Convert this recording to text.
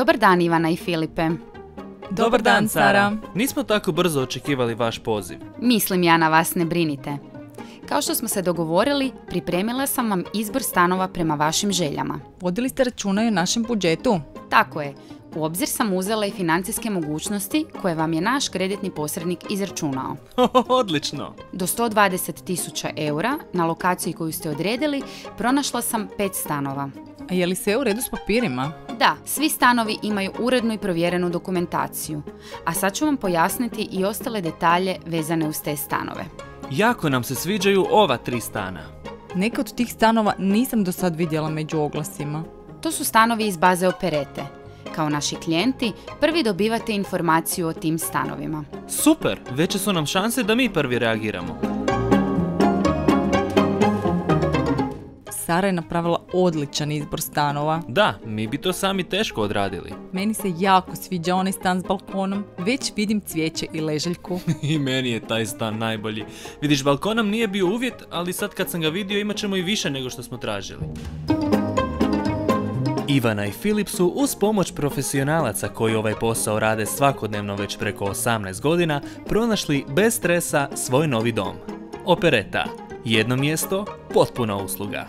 Dobar dan Ivana i Filipe. Dobar dan, Sara. Nismo tako brzo očekivali vaš poziv. Mislim ja na vas, ne brinite. Kao što smo se dogovorili, pripremila sam vam izbor stanova prema vašim željama. Vodili ste računa i o našem budžetu? Tako je. U obzir sam uzela i financijske mogućnosti koje vam je naš kreditni posrednik izračunao. Odlično! Do 120.000 eura na lokaciji koju ste odredili pronašla sam 5 stanova. A je li sve u redu s papirima? Da, svi stanovi imaju urednu i provjerenu dokumentaciju. A sad ću vam pojasniti i ostale detalje vezane uz te stanove. Jako nam se sviđaju ova 3 stana. Neke od tih stanova nisam do sad vidjela među oglasima. To su stanovi iz baze Operete. Kao naši klijenti, prvi dobivate informaciju o tim stanovima. Super! Veće su nam šanse da mi prvi reagiramo. Sara je napravila odličan izbor stanova. Da, mi bi to sami teško odradili. Meni se jako sviđa onaj stan s balkonom. Već vidim cvijeće i ležaljku. I meni je taj stan najbolji. Vidiš, balkon nam nije bio uvjet, ali sad kad sam ga vidio imat ćemo i više nego što smo tražili. Ivana i Filip su uz pomoć profesionalaca koji ovaj posao rade svakodnevno već preko 18 godina pronašli bez stresa svoj novi dom. Opereta. Jedno mjesto, potpuna usluga.